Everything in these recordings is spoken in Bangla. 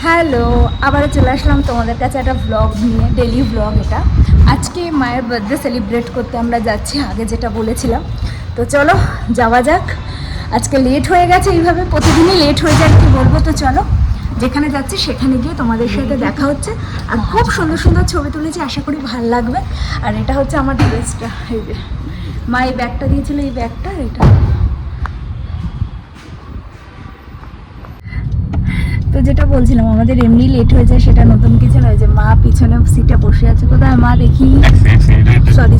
হ্যালো, আবারও চলে আসলাম তোমাদের কাছে একটা ব্লগ নিয়ে, ডেলি ব্লগ এটা। আজকে মায়ের বার্থডে সেলিব্রেট করতে আমরা যাচ্ছি, আগে যেটা বলেছিলাম। তো চলো যাওয়া যাক। আজকে লেট হয়ে গেছে, এইভাবে প্রতিদিনই লেট হয়ে যায়, কি বলবো। তো চলো, যেখানে যাচ্ছি সেখানে গিয়ে তোমাদের সাথে দেখা হচ্ছে। আর খুব সুন্দর সুন্দর ছবি তুলেছি, আশা করি ভালো লাগবে। আর এটা হচ্ছে আমার ড্রেসটা, এই যে মা এই ব্যাগটা দিয়েছিল, এই ব্যাগটা এটা। তো যেটা বলছিলাম, আমাদের এমনি লেট হয়ে যায়, সেটা নতুন কিছু নয়। যে মা পিছনে সিটে বসে আছে, কোথায় মা দেখি, সরি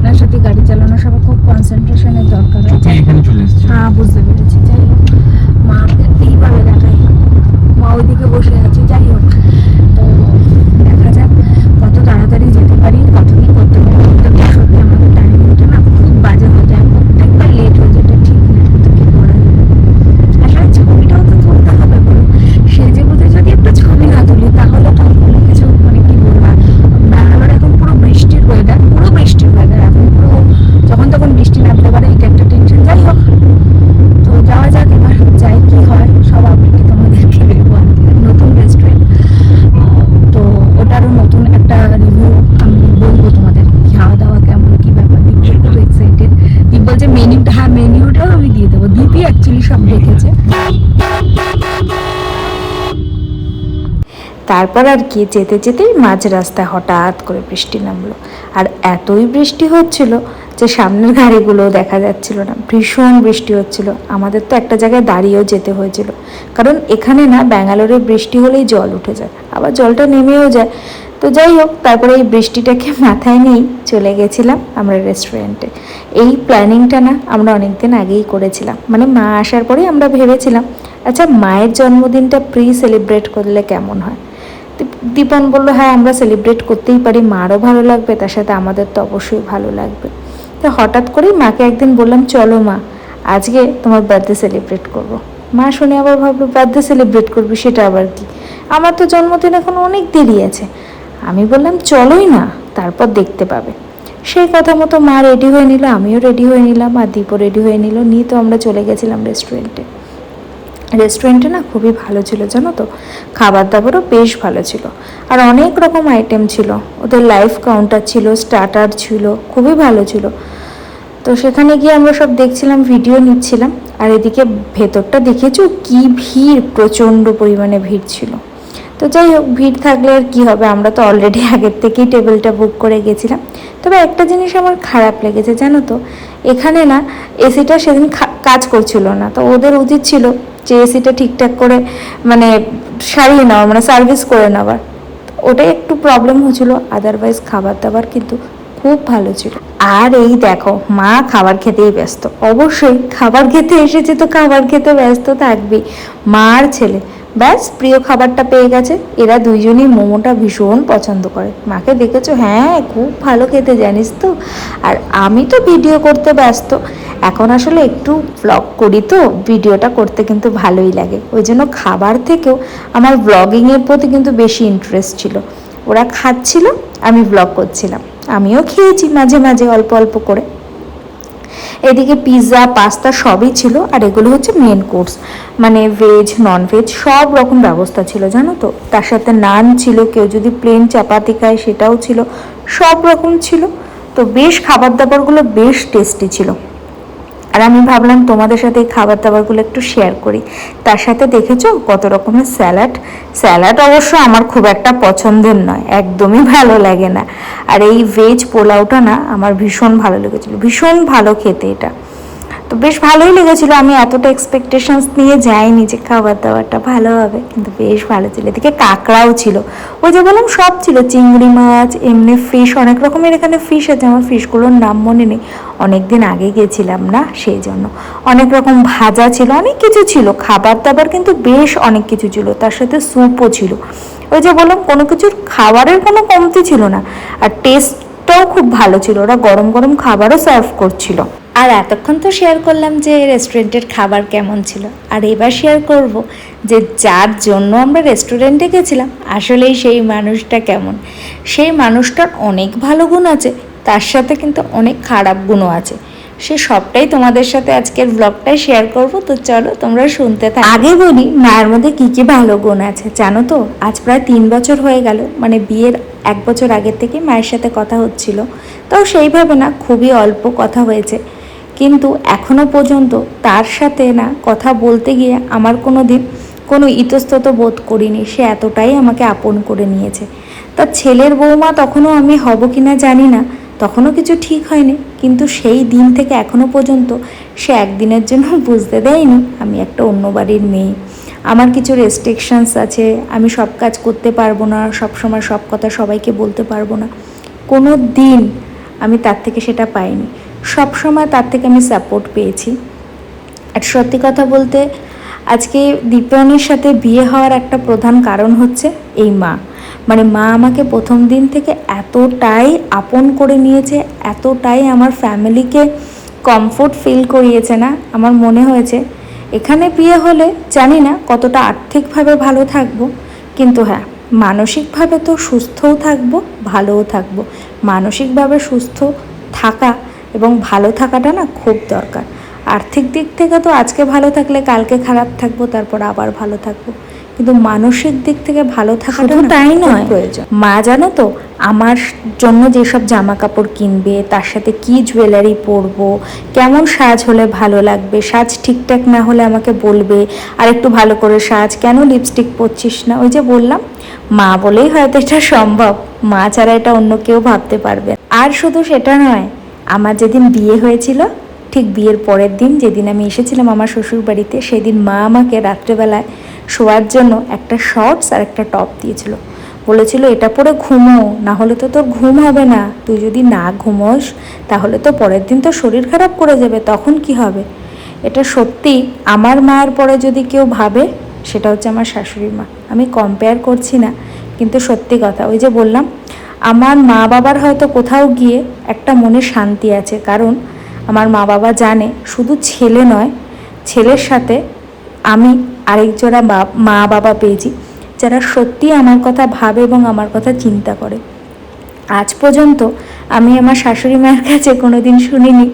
না, সত্যি গাড়ি চালানোর সময় খুব কনসেন্ট্রেশনের দরকার হয়। হ্যাঁ, বুঝতে পেরেছি। যাই হোক, মা এইভাবে দেখাই, মা ওইদিকে বসে আছে। যাই হোক, তো দেখা যাক কত তাড়াতাড়ি যেতে পারি, কত কি করতে পারি। তো সত্যি আমাদের টাইমিংটা না খুব বাজে হয়ে যায়, প্রত্যেকবার লেট হয়ে যায়, এটা ঠিক না। কিন্তু কি করা যায়, আসলে ছবিটাও তো তুলতে হবে বলো। সেজে বুঝে যদি একটু ছবি না তুলি তাহলে তো কোনো কিছু, মানে কি বলবো। ব্যাঙ্গালোর এখন পুরো বৃষ্টির ওয়েদার, পুরো বৃষ্টির ওয়েদার এখন পুরো, যখন তখন বৃষ্টি নামতে পারে, এটা একটা টেনশন। যাই হোক, তো যাওয়া যাক, এবার যাই কি হয় সব আপডেট তোমাদেরকে দেবো। নতুন রেস্টুরেন্ট, তো ওটারও নতুন একটা রিভিউ আমি বলবো তোমাদের, খাওয়া দাওয়া কেমন, কি ব্যাপার। দীপ খুব এক্সাইটেড। দীপ বলছে মেনিউটা, হ্যাঁ মেনিউটাও আমি দিয়ে দেবো। দীপই অ্যাকচুয়ালি সব দেখেছে। তারপর আর কি, যেতে যেতেই মাঝ রাস্তায় হঠাৎ করে বৃষ্টি নামলো। আর এতই বৃষ্টি হচ্ছিল যে সামনের গাড়িগুলোও দেখা যাচ্ছিল না, ভীষণ বৃষ্টি হচ্ছিল। আমাদের তো একটা জায়গায় দাঁড়িয়েও যেতে হয়েছিল, কারণ এখানে না ব্যাঙ্গালোরে বৃষ্টি হলেই জল উঠে যায়, আবার জলটা নেমেও যায়। তো যাই হোক, তারপরে এই বৃষ্টিটাকে মাথায় নিয়েই চলে গেছিলাম আমরা রেস্টুরেন্টে। এই প্ল্যানিংটা না আমরা অনেক দিন আগেই করেছিলাম, মানে মা আসার পরেই আমরা ভেবেছিলাম আচ্ছা মায়ের জন্মদিনটা সেলিব্রেট করলে কেমন হয়। দীপন বললো হ্যাঁ আমরা সেলিব্রেট করতেই পারি, মারও ভালো লাগবে, তার সাথে আমাদের তো অবশ্যই ভালো লাগবে। তো হঠাৎ করেই মাকে একদিন বললাম চলো মা, আজকে তোমার বার্থডে সেলিব্রেট করব। মা শুনে আবার ভাবলো বার্থডে সেলিব্রেট করবি, সেটা আবার কি, আমার তো জন্মদিন এখন অনেক দেরি আছে। আমি বললাম চলোই না, তারপর দেখতে পাবে। সেই কথা মতো মা রেডি হয়ে নিল, আমিও রেডি হয়ে নিলাম, আর দীপও রেডি হয়ে নিল, নিয়ে তো আমরা চলে গেছিলাম রেস্টুরেন্টে। রেস্টুরেন্টে না খুবই ভালো ছিল জানো তো, খাবার দাবারও বেশ ভালো ছিল, আর অনেক রকম আইটেম ছিল। ওদের লাইভ কাউন্টার ছিল, স্টার্টার ছিল, খুবই ভালো ছিল। তো সেখানে গিয়ে আমরা সব দেখছিলাম, ভিডিও নিচ্ছিলাম। আর এদিকে ভেতরটা দেখেছো কি ভিড়, প্রচণ্ড পরিমাণে ভিড় ছিল। তো যাই হোক, ভিড় থাকলে আর কী হবে, আমরা তো অলরেডি আগের থেকেই টেবিলটা বুক করে গেছিলাম। তবে একটা জিনিস আমার খারাপ লেগেছে জানো তো, এখানে না এসিটা সেদিন কাজ করছিল না। তো ওদের উচিত ছিল যে এসিটা ঠিকঠাক করে মানে সারিয়ে নেওয়ার, মানে সার্ভিস করে নেওয়ার। ওটাই একটু প্রবলেম হচ্ছিলো, আদারওয়াইজ খাবার দাবার কিন্তু খুব ভালো ছিল। আর এই দেখো মা খাবার খেতেই ব্যস্ত, অবশ্যই খাবার খেতে এসেছে তো খাবার খেতে ব্যস্ত থাকবেই। মার ছেলে ব্যাস প্রিয় খাবারটা পেয়ে গেছে। এরা দুইজনই মোমোটা ভীষণ পছন্দ করে, মাকে দেখেছো হ্যাঁ খুব ভালো খেতে জানিস তো। আর আমি তো ভিডিও করতে ব্যস্ত, এখন আসলে একটু ব্লগ করি, তো ভিডিওটা করতে কিন্তু ভালোই লাগে। ওই জন্য খাবার থেকেও আমার ব্লগিংয়ের প্রতি কিন্তু বেশি ইন্টারেস্ট ছিল। ওরা খাচ্ছিল, আমি ব্লগ করছিলাম, আমিও খেয়েছি মাঝে মাঝে অল্প অল্প করে। এদিকে পিৎজা পাস্তা সবই ছিল, আর এগুলো হচ্ছে মেন কোর্স, মানে ভেজ নন ভেজ সব রকম ব্যবস্থা ছিল জানো তো। তার সাথে নান ছিল, কেউ যদি প্লেন চাপাতি খায় সেটাও ছিল, সব রকম ছিল। তো বেশ খাবার দাবারগুলো বেশ টেস্টি ছিল। আর আমি ভাবলাম তোমাদের সাথে এই খাবার দাবারগুলো একটু শেয়ার করি। তার সাথে দেখেছো কত রকমের স্যালাড। স্যালাড অবশ্য আমার খুব একটা পছন্দের নয়, একদমই ভালো লাগে না। আর এই ভেজ পোলাওটা না আমার ভীষণ ভালো লেগেছিলো, ভীষণ ভালো খেতে এটা। তো বেশ ভালোই লেগেছিলো, আমি এতটা এক্সপেকটেশনস নিয়ে যাইনি যে খাবার দাবারটা ভালো হবে, কিন্তু বেশ ভালো ছিল। এদিকে কাঁকড়াও ছিল, ওই যে বললাম সব ছিল, চিংড়ি মাছ, এমনি ফিশ, অনেক রকমের এখানে ফিশ আছে, আমার ফিশগুলোর নাম মনে নেই, অনেক দিন আগে গেছিলাম না সেই জন্য। অনেক রকম ভাজা ছিল, অনেক কিছু ছিল, খাবার দাবার কিন্তু বেশ অনেক কিছু ছিল, তার সাথে স্যুপও ছিল। ওই যে বললাম কোনো কিছুর খাবারের কোনো কমতি ছিল না, আর টেস্টটাও খুব ভালো ছিল, ওরা গরম গরম খাবারও সার্ভ করছিল। আর এতক্ষণ তো শেয়ার করলাম যে রেস্টুরেন্টের খাবার কেমন ছিল, আর এবার শেয়ার করব যে যার জন্য আমরা রেস্টুরেন্টে গেছিলাম আসলেই সেই মানুষটা কেমন। সেই মানুষটার অনেক ভালো গুণ আছে, তার সাথে কিন্তু অনেক খারাপ গুণও আছে। সে সবটাই তোমাদের সাথে আজকের ব্লগটাই শেয়ার করব। তো চলো তোমরা শুনতে থাকো। আগে বলি মায়ের মধ্যে কী কী ভালো গুণ আছে জানো তো? আজ প্রায় 3 বছর হয়ে গেল, মানে বিয়ের 1 বছর আগের থেকে মায়ের সাথে কথা হচ্ছিল, তাও সেইভাবে না, খুবই অল্প কথা হয়েছে, কিন্তু এখনও পর্যন্ত তার সাথে না কথা বলতে গিয়ে আমার কোনো দিন কোনো ইতস্তত বোধ করিনি। সে এতটাই আমাকে আপন করে নিয়েছে। তার ছেলের বৌমা তখনও আমি হব কি না জানি না, তখনও কিছু ঠিক হয়নি, কিন্তু সেই দিন থেকে এখনও পর্যন্ত সে একদিনের জন্য বুঝতে দেয়নি আমি একটা অন্য বাড়ির মেয়ে। আমার কিছু রেস্ট্রিকশানস আছে, আমি সব কাজ করতে পারবো না, সব সময় সব কথা সবাইকে বলতে পারবো না, কোনো দিন আমি তার থেকে সেটা পাইনি। সব সময় তার থেকে আমি সাপোর্ট পেয়েছি। আর সত্যি কথা বলতে আজকে দীপায়নের সাথে বিয়ে হওয়ার একটা প্রধান কারণ হচ্ছে এই মা। মানে মা আমাকে প্রথম দিন থেকে এতটাই আপন করে নিয়েছে, এতটাই আমার ফ্যামিলিকে কমফোর্ট ফিল করিয়েছে না, আমার মনে হয়েছে এখানে বিয়ে হলে জানি না কতটা আর্থিকভাবে ভালো থাকবো, কিন্তু হ্যাঁ মানসিকভাবে তো সুস্থও থাকবো, ভালোও থাকবো। মানসিকভাবে সুস্থ থাকা এবং ভালো থাকাটা না খুব দরকার। আর্থিক দিক থেকে তো আজকে ভালো থাকলে কালকে খারাপ থাকবো, তারপর আবার ভালো থাকবো, কিন্তু মানসিক দিক থেকে ভালো থাকাটা তাই নয় প্রয়োজন। মা জানো তো আমার জন্য যেসব জামা কাপড় কিনবে, তার সাথে কি জুয়েলারি পরবো, কেমন সাজ হলে ভালো লাগবে, সাজ ঠিকঠাক না হলে আমাকে বলবে আর একটু ভালো করে সাজ, কেন লিপস্টিক পরছিস না। ওই যে বললাম মা বলেই হয়তো এটা সম্ভব, মা ছাড়া এটা অন্য কেউ ভাবতে পারবে। আর শুধু সেটা নয়, আমার যেদিন বিয়ে হয়েছিল ঠিক বিয়ের পরের দিন যেদিন আমি এসেছিলাম আমার শ্বশুর বাড়িতে, সেদিন মা আমাকে রাত্রেবেলায় শোয়ার জন্য একটা শর্টস আর একটা টপ দিয়েছিল, বলেছিল এটা পরে ঘুমো, না হলে তো তোর ঘুম হবে না, তুই যদি না ঘুমোস তাহলে তো পরের দিন তো শরীর খারাপ করে যাবে, তখন কি হবে। এটা সত্যি আমার মায়ের পরে যদি কেউ ভাবে সেটা হচ্ছে আমার শাশুড়ি মা। আমি কম্পেয়ার করছি না, কিন্তু সত্যি কথা, ওই যে বললাম আমার মা বাবার হয়তো কোথাও গিয়ে একটা মনে শান্তি আছে, কারণ আমার মা বাবা জানে শুধু ছেলে নয়, ছেলের সাথে আমি আরেক জোড়া মা বাবা পেয়েছি যারা সত্যি আমার কথা ভাবে এবং আমার কথা চিন্তা করে। আজ পর্যন্ত আমি আমার শাশুড়ি মায়ের কাছে কোনো দিন শুনিনি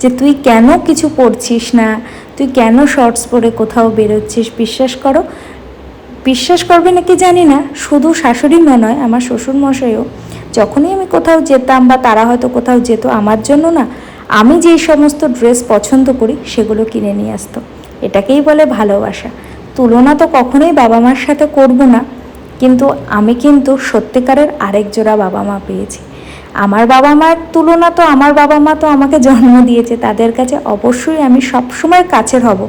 যে তুই কেন কিছু পড়ছিস না, তুই কেন শর্টস পরে কোথাও বেরোচ্ছিস। বিশ্বাস করো, বিশ্বাস করবে নাকি জানি না, শুধু শাশুড়ি মা নয়, আমার শ্বশুর মশাইও যখনই আমি কোথাও যেতাম বা তারা হয়তো কোথাও যেত, আমার জন্য না আমি যেই সমস্ত ড্রেস পছন্দ করি সেগুলো কিনে নিয়ে আসতো। এটাকেই বলে ভালোবাসা। তুলনা তো কখনোই বাবা মার সাথে করব না, কিন্তু আমি কিন্তু সত্যিকারের আরেক জোড়া বাবা মা পেয়েছি। আমার বাবা মার তুলনা তো, আমার বাবা মা তো আমাকে জন্ম দিয়েছে, তাদের কাছে অবশ্যই আমি সবসময় কাছের হব,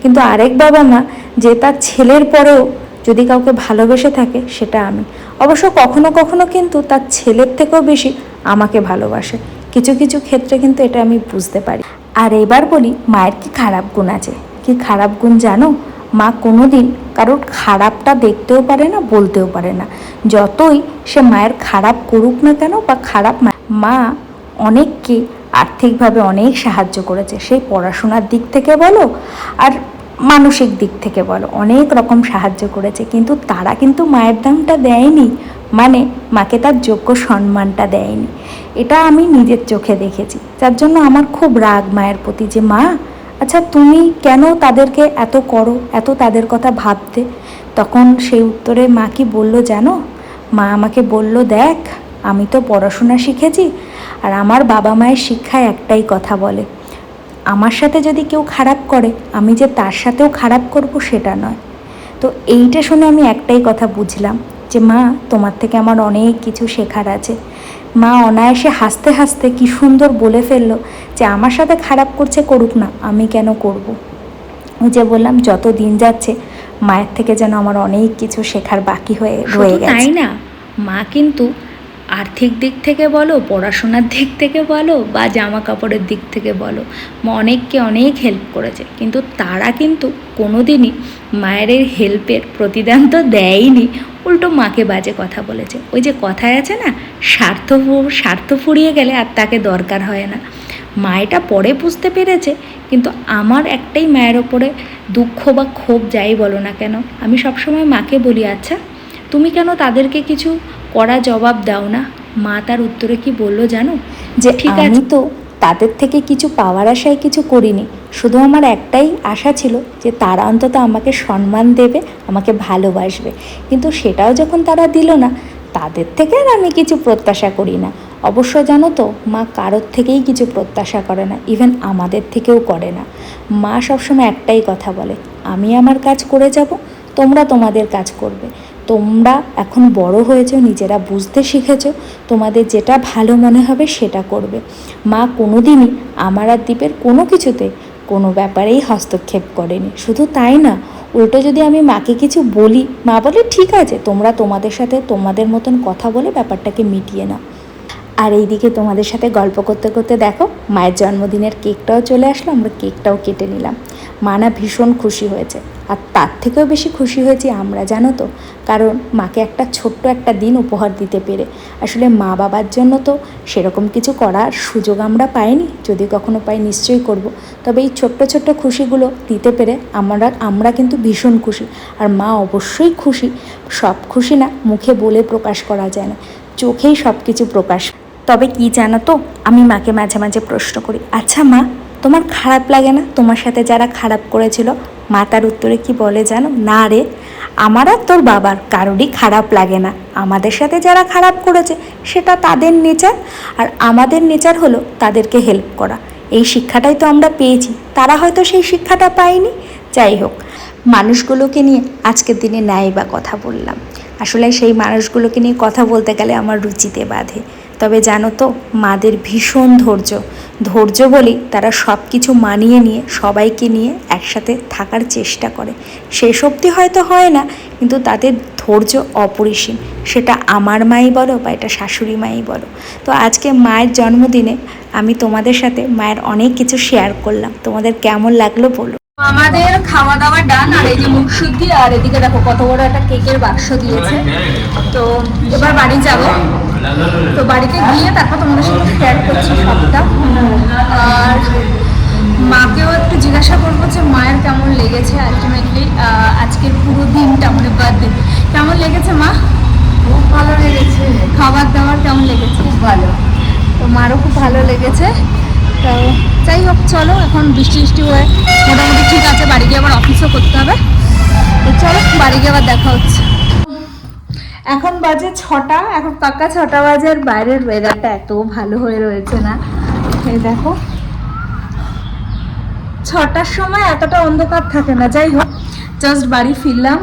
কিন্তু আরেক বাবা মা যে তার ছেলের পরেও যদি কাউকে ভালোবেসে থাকে সেটা আমি। অবশ্য কখনো কখনো কিন্তু তার ছেলের থেকেও বেশি আমাকে ভালোবাসে, কিছু কিছু ক্ষেত্রে কিন্তু এটা আমি বুঝতে পারি। আর এবার বলি মায়ের কি খারাপ গুণ আছে। কি খারাপ গুণ জানো? মা কোনো দিন কারোর খারাপটা দেখতেও পারে না, বলতেও পারে না। যতই সে মায়ের খারাপ করুক না কেন বা খারাপ, মা অনেককে আর্থিকভাবে অনেক সাহায্য করেছে, সেই পড়াশোনার দিক থেকে বলো আর মানসিক দিক থেকে বলো, অনেক রকম সাহায্য করেছে, কিন্তু তারা কিন্তু মায়ের দামটা দেয়নি, মানে মাকে তার যোগ্য সম্মানটা দেয়নি। এটা আমি নিজের চোখে দেখেছি, যার জন্য আমার খুব রাগ মায়ের প্রতি, যে মা আচ্ছা তুমি কেন তাদেরকে এত করো, এত তাদের কথা ভাবতে। তখন সেই উত্তরে মা কি বলল জানো? মা আমাকে বলল, দেখ আমি তো পড়াশোনা শিখেছি, আর আমার বাবা মায়ের শিক্ষায় একটাই কথা বলে, আমার সাথে যদি কেউ খারাপ করে আমি যে তার সাথেও খারাপ করব সেটা নয়। তো এইটা শুনে আমি একটাই কথা বুঝলাম, যে মা তোমার থেকে আমার অনেক কিছু শেখার আছে। মা অনায়াসে হাসতে হাসতে কি সুন্দর বলে ফেললো যে আমার সাথে খারাপ করছে, করুক না, আমি কেন করব। ওই যে বললাম যত দিন যাচ্ছে মায়ের থেকে যেন আমার অনেক কিছু শেখার বাকি হয়ে রয়ে গেছে। তাই না, মা কিন্তু আর্থিক দিক থেকে বলো, পড়াশোনার দিক থেকে বলো বা জামা কাপড়ের দিক থেকে বলো, মা অনেককে অনেক হেল্প করেছে, কিন্তু তারা কিন্তু কোনো দিনই মায়ের এই হেল্পের প্রতিদান তো দেয়নি, উল্টো মাকে বাজে কথা বলেছে। ওই যে কথায় আছে না, স্বার্থ ফুরিয়ে গেলে আর তাকে দরকার হয় না। মা এটা পরে বুঝতে পেরেছে, কিন্তু আমার একটাই মায়ের ওপরে দুঃখ বা ক্ষোভ যাই বলো না কেন, আমি সবসময় মাকে বলি আচ্ছা তুমি কেন তাদেরকে কিছু কড়া জবাব দাও না। মা তার উত্তরে কি বললো জানো? যে ঠিক আছে, আমি তো তাদের থেকে কিছু পাওয়ার আশায় কিছু করিনি, শুধু আমার একটাই আশা ছিল যে তারা অন্তত আমাকে সম্মান দেবে, আমাকে ভালোবাসবে। কিন্তু সেটাও যখন তারা দিল না, তাদের থেকে আর আমি কিছু প্রত্যাশা করি না। অবশ্য জানো তো, মা কারোর থেকেই কিছু প্রত্যাশা করে না, ইভেন আমাদের থেকেও করে না। মা সবসময় একটাই কথা বলে, আমি আমার কাজ করে যাব, তোমরা তোমাদের কাজ করবে। তোমরা এখন বড় হয়েছো, নিজেরা বুঝতে শিখেছো, তোমাদের যেটা ভালো মনে হবে সেটা করবে। মা কোনো দিনই আমার আর দীপের কোনো কিছুতে কোনো ব্যাপারেই হস্তক্ষেপ করেনি। শুধু তাই না, উল্টো যদি আমি মাকে কিছু বলি, মা বলে ঠিক আছে, তোমরা তোমাদের সাথে তোমাদের মতন কথা বলে ব্যাপারটাকে মিটিয়ে নাও। আর এইদিকে তোমাদের সাথে গল্প করতে করতে দেখো মায়ের জন্মদিনের কেকটাও চলে আসলো, আমরা কেকটাও কেটে নিলাম। মা না ভীষণ খুশি হয়েছে, আর তার থেকেও বেশি খুশি হয়েছি আমরা, জানো তো, কারণ মাকে একটা ছোট্ট একটা দিন উপহার দিতে পেরে। আসলে মা বাবার জন্য তো সেরকম কিছু করার সুযোগ আমরা পাইনি, যদি কখনো পাই নিশ্চয়ই করব। তবে এই ছোট্ট ছোট্ট খুশিগুলো দিতে পেরে আমরা কিন্তু ভীষণ খুশি। আর মা অবশ্যই খুশি। সব খুশি না মুখে বলে প্রকাশ করা যায় না, চোখেই সব কিছু প্রকাশ। তবে কি জানো তো, আমি মাকে মাঝে মাঝে প্রশ্ন করি, আচ্ছা মা, তোমার খারাপ লাগে না তোমার সাথে যারা খারাপ করেছিল? মা তার উত্তরে কি বলে জানো? না রে, আমার আর তোর বাবার কারোরই খারাপ লাগে না। আমাদের সাথে যারা খারাপ করেছে সেটা তাদের নেচার, আর আমাদের নেচার হলো তাদেরকে হেল্প করা। এই শিক্ষাটাই তো আমরা পেয়েছি, তারা হয়তো সেই শিক্ষাটা পায়নি। যাই হোক, মানুষগুলোকে নিয়ে আজকের দিনে নাই বা কথা বললাম। আসলে সেই মানুষগুলোকে নিয়ে কথা বলতে গেলে আমার রুচিতে বাধে। তবে জানো তো, মাদের ভীষণ ধৈর্য বলেই তারা সব কিছু মানিয়ে নিয়ে সবাইকে নিয়ে একসাথে থাকার চেষ্টা করে। শেষ অবধি হয়তো হয় না, কিন্তু তাদের ধৈর্য অপরিসীম। সেটা আমার মাই বলো বা এটা শাশুড়ি মাই বলো। তো আজকে মায়ের জন্মদিনে আমি তোমাদের সাথে মায়ের অনেক কিছু শেয়ার করলাম। তোমাদের কেমন লাগলো বলো। আমাদের খাওয়া দাওয়া ডান, আর এই যে মুখ শুদ্ধি, আর এদিকে দেখো কত বড় একটা কেকের বাক্স দিয়েছে। তো এবার বাড়ি যাব, তো বাড়িতে গিয়ে তারপর তোমাদের সাথে শেয়ার করছি সবটা। আর মাকেও একটু জিজ্ঞাসা করবো যে মায়ের কেমন লেগেছে আলটিমেটলি আজকের পুরো দিনটা, মানে বার্থডে কেমন লেগেছে মা? খুব ভালো লেগেছে। খাবার দাবার কেমন লেগেছে? খুব ভালো। তো মারও খুব ভালো লেগেছে। তো যাই হোক, চলো এখন বৃষ্টি হয়ে মোটামুটি ঠিক আছে, বাড়ি গিয়ে আবার অফিসও করতে হবে। তো চলো বাড়ি গিয়ে আবার দেখা হচ্ছে। এখন বাজে 6টা, এখন পাক্কা 6টা বাজে, আর বাইরের ওয়েদারটা এত ভালো হয়ে রয়েছে না। এই দেখো, 6টার সময় এতটা অন্ধকার থাকে না। যাই হোক, জাস্ট বাড়ি ফিরলাম,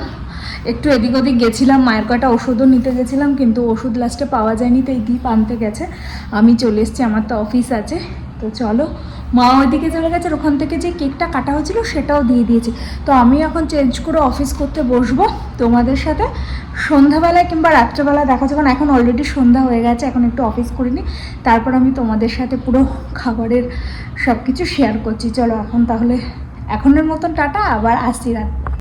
একটু এদিক ওদিক গেছিলাম, মায়ের কয়টা ওষুধও নিতে গেছিলাম, কিন্তু ওষুধ লাস্টে পাওয়া যায়নি, তো এই দীপ আনতে গেছে, আমি চলে এসেছি, আমার তো অফিস আছে। তো চলো, মা ওইদিকে চলে গেছে, ওখান থেকে যে কেকটা কাটা হয়েছিল সেটাও দিয়ে দিয়েছি। তো আমি এখন চেঞ্জ করে অফিস করতে বসবো। তোমাদের সাথে সন্ধ্যাবেলায় কিংবা রাত্রেবেলা দেখা যাবে, এখন অলরেডি সন্ধ্যা হয়ে গেছে, এখন একটু অফিস করিনি, তারপর আমি তোমাদের সাথে পুরো খাবারের সব কিছু শেয়ার করছি। চলো এখন তাহলে এখনের মতন টাটা, আবার আসছি রাত